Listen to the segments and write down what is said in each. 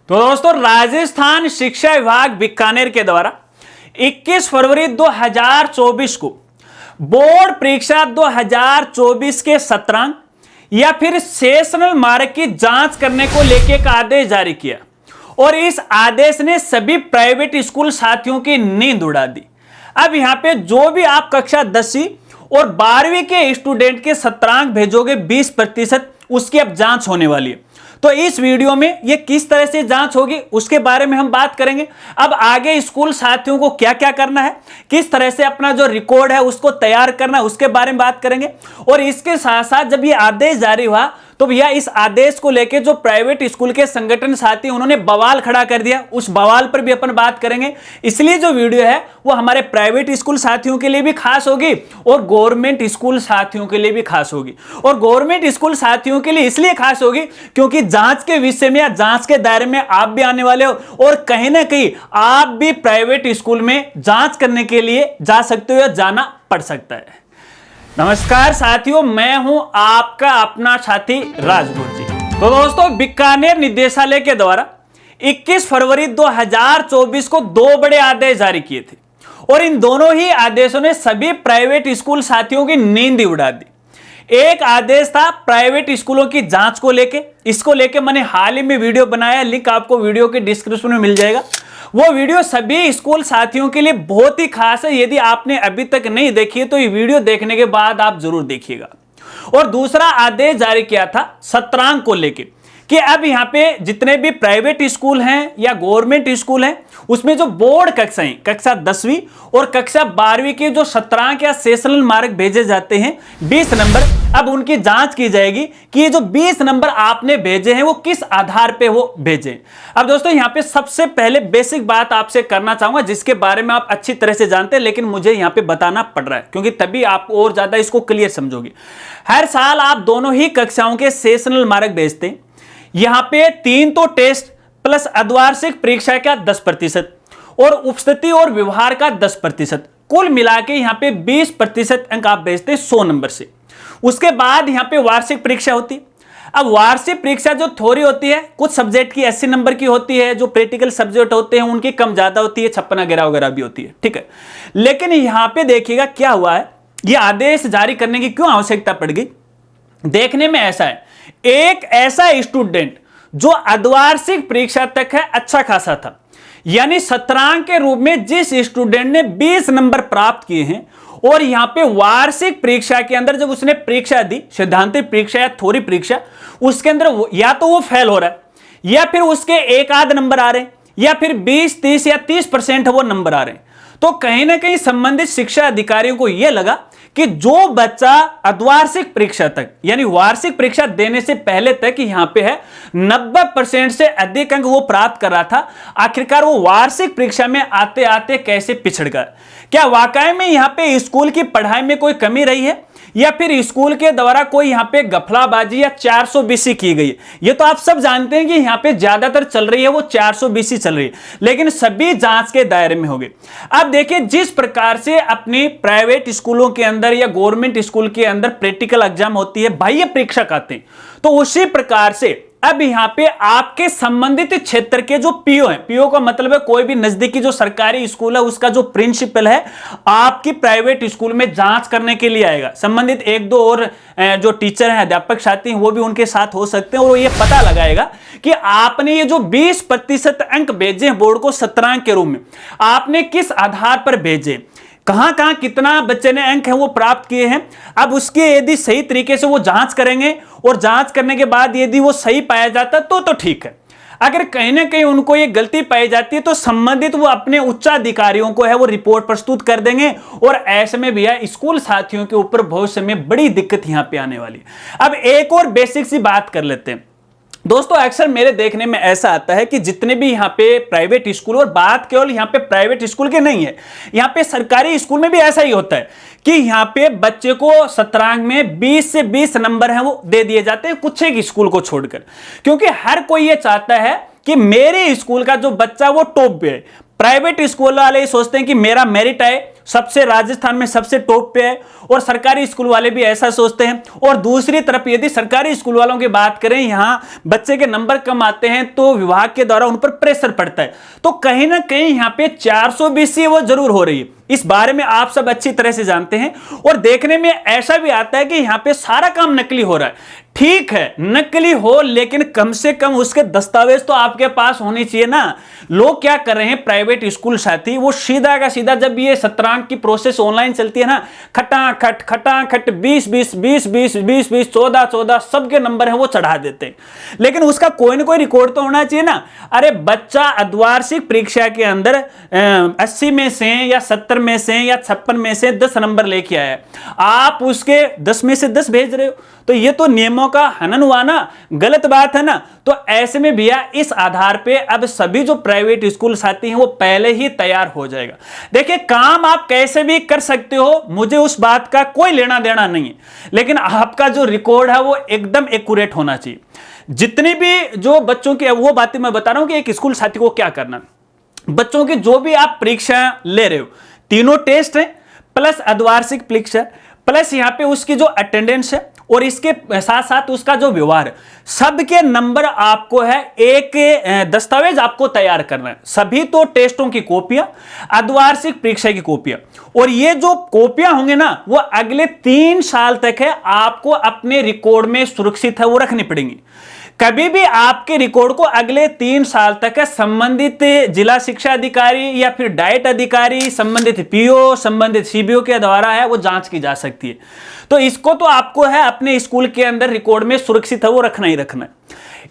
तो दोस्तों, राजस्थान शिक्षा विभाग बीकानेर के द्वारा 21 फरवरी 2024 को बोर्ड परीक्षा 2024 के सत्रांक या फिर सेशनल मार्क की जांच करने को लेकर एक आदेश जारी किया और इस आदेश ने सभी प्राइवेट स्कूल साथियों की नींद उड़ा दी। अब यहां पे जो भी आप कक्षा 10वीं और 12वीं के स्टूडेंट के सत्रांक भेजोगे 20%, उसकी अब जांच होने वाली है। तो इस वीडियो में ये किस तरह से जांच होगी उसके बारे में हम बात करेंगे। अब आगे स्कूल साथियों को क्या क्या करना है, किस तरह से अपना जो रिकॉर्ड है उसको तैयार करना है, उसके बारे में बात करेंगे। और इसके साथ साथ जब ये आदेश जारी हुआ तो भैया इस आदेश को लेकर जो प्राइवेट स्कूल के संगठन साथी उन्होंने बवाल खड़ा कर दिया, उस बवाल पर भी अपन बात करेंगे। इसलिए जो वीडियो है वो हमारे प्राइवेट स्कूल साथियों के लिए भी खास होगी और गवर्नमेंट स्कूल साथियों के लिए भी खास होगी। और गवर्नमेंट स्कूल साथियों के लिए इसलिए खास होगी क्योंकि जांच के विषय में या जांच के दायरे में आप भी आने वाले हो और कहीं ना कहीं आप भी प्राइवेट स्कूल में जांच करने के लिए जा सकते हो या जाना पड़ सकता है। नमस्कार साथियों, मैं हूं आपका अपना साथी राजगुरु जी। तो दोस्तों, बीकानेर निदेशालय के द्वारा 21 फरवरी 2024 को दो बड़े आदेश जारी किए थे और इन दोनों ही आदेशों ने सभी प्राइवेट स्कूल साथियों की नींद ही उड़ा दी। एक आदेश था प्राइवेट स्कूलों की जांच को लेके, इसको लेके मैंने हाल ही में वीडियो बनाया, लिंक आपको वीडियो के डिस्क्रिप्शन में मिल जाएगा। वो वीडियो सभी स्कूल साथियों के लिए बहुत ही खास है। यदि आपने अभी तक नहीं देखी है तो ये वीडियो देखने के बाद आप जरूर देखिएगा। और दूसरा आदेश जारी किया था सत्रांक को लेके कि अब यहाँ पे जितने भी प्राइवेट स्कूल हैं या गवर्नमेंट स्कूल हैं उसमें जो बोर्ड कक्षाएं कक्षा 10वीं और कक्षा 12वीं के जो सत्रांक या सेशनल मार्क भेजे जाते हैं 20 नंबर, अब उनकी जांच की जाएगी कि ये जो 20 नंबर आपने भेजे हैं वो किस आधार पे वो भेजे। अब दोस्तों, यहाँ पे सबसे पहले बेसिक बात आपसे करना चाहूंगा जिसके बारे में आप अच्छी तरह से जानते हैं, लेकिन मुझे यहाँ पे बताना पड़ रहा है क्योंकि तभी आप और ज्यादा इसको क्लियर समझोगे। हर साल आप दोनों ही कक्षाओं के सेशनल मार्क भेजते हैं। यहां पे 3 तो टेस्ट प्लस अर्धवार्षिक परीक्षा का 10% और उपस्थिति और व्यवहार का 10%, कुल मिला के यहां पे 20% अंक आप भेजते हैं 100 नंबर से। उसके बाद यहां पे वार्षिक परीक्षा होती है। अब वार्षिक परीक्षा जो थ्योरी होती है कुछ सब्जेक्ट की 80 नंबर की होती है, जो प्रैक्टिकल सब्जेक्ट होते हैं उनकी कम ज्यादा होती है, 56 वगैरह भी होती है, ठीक है। लेकिन यहां पे देखिएगा क्या हुआ है, यह आदेश जारी करने की क्यों आवश्यकता पड़ गई। देखने में ऐसा है, एक ऐसा स्टूडेंट जो अर्धवार्षिक परीक्षा तक है अच्छा खासा था, यानी सत्रांक के रूप में जिस स्टूडेंट ने 20 नंबर प्राप्त किए हैं और यहां पे वार्षिक परीक्षा के अंदर जब उसने परीक्षा दी, सिद्धांतिक परीक्षा या थ्योरी परीक्षा, उसके अंदर या तो वो फेल हो रहा है या फिर उसके एक आध नंबर आ रहे हैं या फिर 20, 30 या 30% वो नंबर आ रहे हैं। तो कहीं ना कहीं संबंधित शिक्षा अधिकारियों को यह लगा कि जो बच्चा अर्धवार्षिक परीक्षा तक यानी वार्षिक परीक्षा देने से पहले तक यहां पे है 90% से अधिक अंक वो प्राप्त कर रहा था, आखिरकार वो वार्षिक परीक्षा में आते आते कैसे पिछड़ गया। क्या वाकई में यहां पे स्कूल की पढ़ाई में कोई कमी रही है या फिर स्कूल के द्वारा कोई यहां पे गफलाबाजी या 420 की गई है। ये तो आप सब जानते हैं कि यहां पे ज्यादातर चल रही है वो 420 चल रही है, लेकिन सभी जांच के दायरे में होगी। अब देखिए, जिस प्रकार से अपनी प्राइवेट स्कूलों के अंदर या गवर्नमेंट स्कूल के अंदर प्रैक्टिकल एग्जाम होती है, बाह्य परीक्षा आते हैं, तो उसी प्रकार से अब यहां पे आपके संबंधित क्षेत्र के जो पीओ हैं, पीओ का मतलब है कोई भी नजदीकी जो सरकारी स्कूल है उसका जो प्रिंसिपल है आपकी प्राइवेट स्कूल में जांच करने के लिए आएगा। संबंधित एक दो और जो टीचर हैं, अध्यापक साथी हैं, वो भी उनके साथ हो सकते हैं और वो ये पता लगाएगा कि आपने ये जो 20% अंक भेजे हैं बोर्ड को सत्रांक के रूप में, आपने किस आधार पर भेजे, कहां कहां कितना बच्चे ने अंक है वो प्राप्त किए हैं। अब उसके यदि सही तरीके से वो जांच करेंगे और जांच करने के बाद यदि वो सही पाया जाता तो ठीक है। अगर कहीं ना कहीं उनको ये गलती पाई जाती है तो संबंधित वो अपने उच्चाधिकारियों को है वो रिपोर्ट प्रस्तुत कर देंगे और ऐसे में भी स्कूल साथियों के ऊपर भविष्य में बड़ी दिक्कत यहां पे आने वाली है। अब एक और बेसिक सी बात कर लेते हैं दोस्तों। अक्सर मेरे देखने में ऐसा आता है कि जितने भी यहाँ पे प्राइवेट स्कूल, और बात केवल यहाँ पे प्राइवेट स्कूल की नहीं है, यहाँ पे सरकारी स्कूल में भी ऐसा ही होता है कि यहाँ पे बच्चे को सत्रांक में 20 से 20 नंबर हैं वो दे दिए जाते हैं कुछ एक स्कूल को छोड़कर, क्योंकि हर कोई ये चाहता है कि मेरे स्कूल का जो बच्चा वो टॉप पे है। प्राइवेट स्कूल वाले सोचते हैं कि मेरा मेरिट आए सबसे राजस्थान में सबसे टॉप पे है, और सरकारी स्कूल वाले भी ऐसा सोचते हैं। और दूसरी तरफ यदि सरकारी स्कूल वालों की बात करें, यहां बच्चे के नंबर कम आते हैं तो विभाग के द्वारा उन पर प्रेशर पड़ता है। तो कहीं ना कहीं यहां पे 420 वो जरूर हो रही है, इस बारे में आप सब अच्छी तरह से जानते हैं। और देखने में ऐसा भी आता है कि यहां पे सारा काम नकली हो रहा है। ठीक है, नकली हो, लेकिन कम से कम उसके दस्तावेज तो आपके पास होने चाहिए ना। लोग क्या कर रहे हैं, प्राइवेट स्कूल साथी, वो सीधा का सीधा जब ये सत्रांक की प्रोसेस ऑनलाइन चलती है ना, खटाखट 20 20 20 20 20 20 14 14 सबके नंबर है वो चढ़ा देते हैं। लेकिन उसका कोई ना कोई रिकॉर्ड तो होना चाहिए ना। अरे बच्चा अर्धवार्षिक परीक्षा के अंदर 80 में से या 70 में से या 56 में से 10 नंबर लेके आया, आप उसके 10 में से 10 भेज रहे हो, तो ये तो नियमों का हनन हुआ ना, गलत बात है ना। तो ऐसे में भैया इस आधार पे अब सभी जो प्राइवेट स्कूल साथी हैं वो पहले ही तैयार हो जाएगा। देखिए, काम आप कैसे भी कर सकते हो, मुझे उस बात का कोई लेना देना नहीं है, लेकिन आपका जो रिकॉर्ड है वो एकदम एक्यूरेट होना चाहिए। जितनी भी जो बच्चों की वो बातें मैं बता रहा हूं कि एक स्कूल साथी को क्या करना, बच्चों की जो भी आप परीक्षा ले रहे हो, तीनों टेस्ट है प्लस अर्धवार्षिक परीक्षा प्लस यहां पे उसकी जो अटेंडेंस है और इसके साथ साथ उसका जो व्यवहार है, सबके नंबर आपको है, एक दस्तावेज आपको तैयार करना है। सभी तो टेस्टों की कॉपियां, अर्धवार्षिक परीक्षा की कॉपियां, और ये जो कॉपियां होंगे ना वो अगले 3 साल तक है आपको अपने रिकॉर्ड में सुरक्षित है वो रखनी पड़ेंगी। कभी भी आपके रिकॉर्ड को अगले 3 साल तक संबंधित जिला शिक्षा अधिकारी या फिर डाइट अधिकारी, संबंधित पीओ, संबंधित सीबीओ के द्वारा है वो जांच की जा सकती है। तो इसको तो आपको है अपने स्कूल के अंदर रिकॉर्ड में सुरक्षित है वो रखना ही रखना है।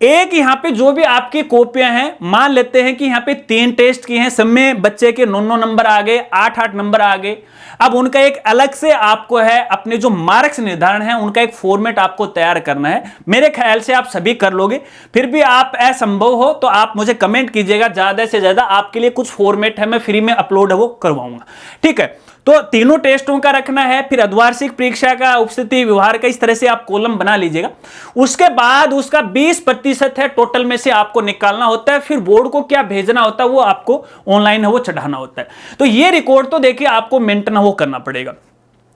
एक यहां पे जो भी आपकी कॉपियां हैं, मान लेते हैं कि यहां पे 3 टेस्ट की हैं, सब में बच्चे के 9 नंबर आ गए, 8 नंबर आ गए। अब उनका एक अलग से आपको है अपने जो मार्क्स निर्धारण है उनका एक फॉर्मेट आपको तैयार करना है। मेरे ख्याल से आप सभी कर लोगे, फिर भी आप असंभव हो तो आप मुझे कमेंट कीजिएगा, ज्यादा से ज्यादा आपके लिए कुछ फॉर्मेट है मैं फ्री में अपलोड है वो करवाऊंगा। ठीक है, तो तीनों टेस्टों का रखना है, फिर अर्धवार्षिक परीक्षा का, उपस्थिति व्यवहार का, इस तरह से आप कॉलम बना लीजिएगा। उसके बाद उसका 20% है टोटल में से आपको निकालना होता है, फिर बोर्ड को क्या भेजना होता है वो आपको ऑनलाइन है वो चढ़ाना होता है। तो ये रिकॉर्ड तो देखिए आपको मेंटेन वो करना पड़ेगा।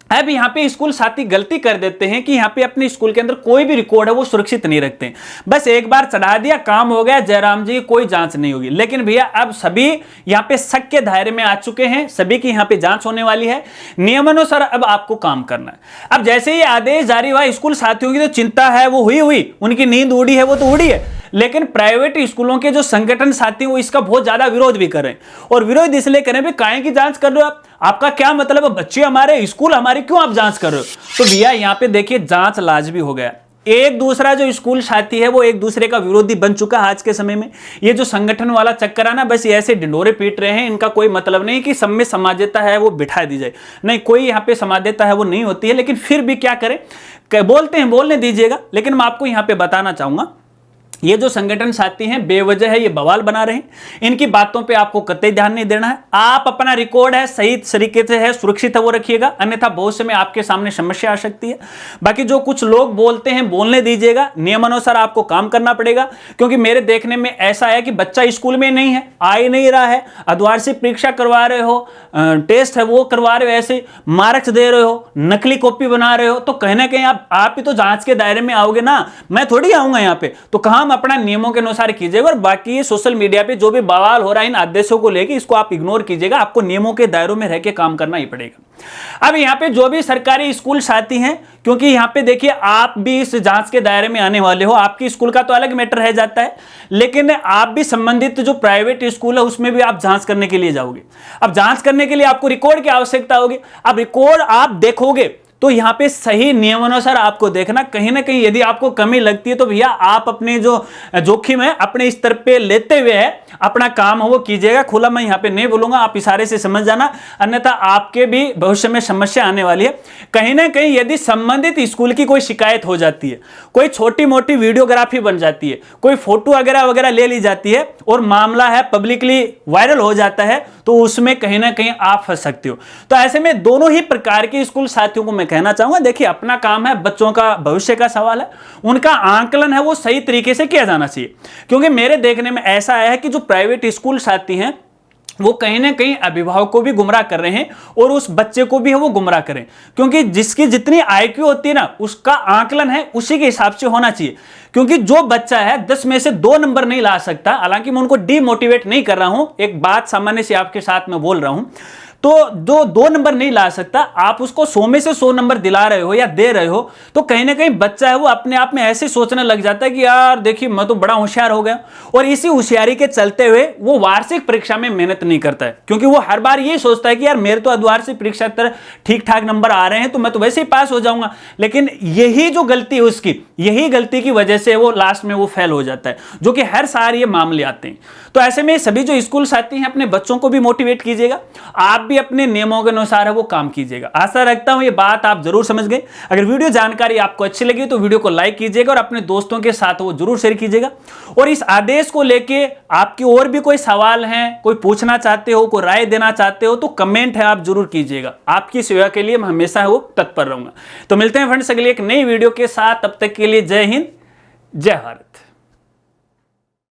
अब यहाँ पे स्कूल साथी गलती कर देते हैं कि यहाँ पे अपने स्कूल के अंदर कोई भी रिकॉर्ड है वो सुरक्षित नहीं रखते हैं, बस एक बार चढ़ा दिया काम हो गया, जयराम जी कोई जांच नहीं होगी। लेकिन भैया अब सभी यहाँ पे शक के दायरे में आ चुके हैं, सभी की यहाँ पे जांच होने वाली है, नियमानुसार अब आपको काम करना है। अब जैसे ये आदेश जारी हुआ, स्कूल साथियों की तो चिंता है वो हुई, उनकी नींद उड़ी है वो तो उड़ी है, लेकिन प्राइवेट स्कूलों के जो संगठन साथी वो इसका बहुत ज्यादा विरोध भी करें, और विरोध इसलिए करें भी काहे की जांच कर रहे हो आप, आपका क्या मतलब है, बच्चे हमारे, स्कूल हमारे, क्यों आप जांच कर रहे हो। तो भैया यहाँ पे देखिए जांच लाजमी हो गया। एक दूसरा जो स्कूल साथी है वो एक दूसरे का विरोधी बन चुका है आज के समय में। ये जो संगठन वाला चक्कर है ना, बस ये ऐसे ढिंडोरे पीट रहे हैं, इनका कोई मतलब नहीं कि सब में समानता है वो बिठा दी जाए, नहीं, कोई यहाँ पे समानता है वो नहीं होती है। लेकिन फिर भी क्या करें, बोलते हैं बोलने दीजिएगा, लेकिन मैं आपको यहाँ पे बताना चाहूंगा ये जो संगठन साथी हैं बेवजह है ये बवाल बना रहे हैं, इनकी बातों पे आपको कतई ध्यान नहीं देना है। आप अपना रिकॉर्ड है सही तरीके से है सुरक्षित है वो रखिएगा, अन्यथा भविष्य में आपके सामने समस्या आ सकती है। बाकी जो कुछ लोग बोलते हैं बोलने दीजिएगा, नियमानुसार आपको काम करना पड़ेगा, क्योंकि मेरे देखने में ऐसा है कि बच्चा स्कूल में नहीं है, आ ही नहीं रहा है, अर्धवार्षिक परीक्षा करवा रहे हो, टेस्ट है वो करवा रहे हो, ऐसे मार्क्स दे रहे हो, नकली कॉपी बना रहे हो, तो कहीं ना कहीं आप ही तो जांच के दायरे में आओगे ना, मैं थोड़ी आऊंगा यहाँ पे। तो काम अपना नियमों के अनुसार कीजिएगा, और बाकी ये सोशल मीडिया पे जो भी बवाल हो रहा है इन आदेशों को लेके, इसको आप इग्नोर कीजिएगा, आपको नियमों के दायरों में रह के काम करना ही पड़ेगा। अब यहाँ पे जो भी सरकारी स्कूल साथी हैं, क्योंकि यहाँ पे देखिए आप भी इस जांच के दायरे में आने वाले हो, आपकी स्कूल का तो अलग मैटर रह जाता है, लेकिन आप भी संबंधित जो प्राइवेट स्कूल है उसमें भी आप जांच करने के लिए जाओगे। अब जांच करने के लिए आपको रिकॉर्ड की आवश्यकता होगी। अब रिकॉर्ड आप देखोगे तो यहाँ पे सही नियमानुसार आपको देखना, कहीं ना कहीं यदि आपको कमी लगती है तो भैया आप अपने जो जोखिम है अपने स्तर पे लेते हुए है अपना काम हो वो कीजिएगा। खुला मैं यहाँ पे नहीं बोलूंगा, आप इशारे से समझ जाना, अन्यथा आपके भी भविष्य में समस्या आने वाली है। कहीं ना कहीं यदि संबंधित स्कूल की कोई शिकायत हो जाती है, कोई छोटी मोटी वीडियोग्राफी बन जाती है, कोई फोटो वगैरह वगैरह ले ली जाती है और मामला है पब्लिकली वायरल हो जाता है, तो उसमें कहीं ना कहीं आप फंस सकते हो। तो ऐसे में दोनों ही प्रकार के स्कूल साथियों को मैं कहना चाहूंगा, देखिए अपना काम है, बच्चों का भविष्य का सवाल है, उनका आंकलन है वो सही तरीके से किया जाना चाहिए। क्योंकि मेरे देखने में ऐसा आया है कि जो प्राइवेट स्कूल साथी हैं वो कहीं ना कहीं अभिभावक को भी गुमराह कर रहे हैं और उस बच्चे को भी है वो गुमराह करें, क्योंकि जिसकी जितनी आईक्यू होती है ना उसका आकलन है उसी के हिसाब से होना चाहिए। क्योंकि जो बच्चा है 10 में से 2 नंबर नहीं ला सकता, हालांकि मैं उनको डीमोटिवेट नहीं कर रहा हूं, एक बात सामान्य से आपके साथ में बोल रहा हूं, तो जो 2 नंबर नहीं ला सकता आप उसको 100 में से 100 नंबर दिला रहे हो या दे रहे हो, तो कहीं ना कहीं बच्चा है वो अपने आप में ऐसे सोचने लग जाता है कि यार देखिए मैं तो बड़ा होशियार हो गया, और इसी होशियारी के चलते हुए वो वार्षिक परीक्षा में मेहनत नहीं करता है, क्योंकि वो हर बार यही सोचता है कि यार मेरे तो अर्धवार्षिक परीक्षा तरह ठीक ठाक नंबर आ रहे हैं तो मैं तो वैसे ही पास हो जाऊंगा। लेकिन यही जो गलती है उसकी, यही गलती की वजह से वो लास्ट में वो फेल हो जाता है, जो कि हर साल ये मामले आते हैं। तो ऐसे में सभी जो स्कूल साथी हैं अपने बच्चों को भी मोटिवेट कीजिएगा, आप भी अपने नियमों के अनुसार है वो काम कीजिएगा। आशा रखता हूं ये बात आप जरूर समझ गए। अगर वीडियो जानकारी आपको अच्छी लगी तो वीडियो को लाइक कीजिएगा और अपने दोस्तों के साथ वो जरूर शेयर कीजिएगा। और इस आदेश को लेके आपकी और भी कोई सवाल हैं, कोई पूछना चाहते हो, कोई राय देना चाहते हो तो कमेंट है आप जरूर कीजिएगा। आपकी सेवा के लिए मैं हमेशा वो तत्पर रहूंगा। तो मिलते हैं फ्रेंड्स अगली एक नई वीडियो के साथ, तब तक के लिए जय हिंद, जय भारत।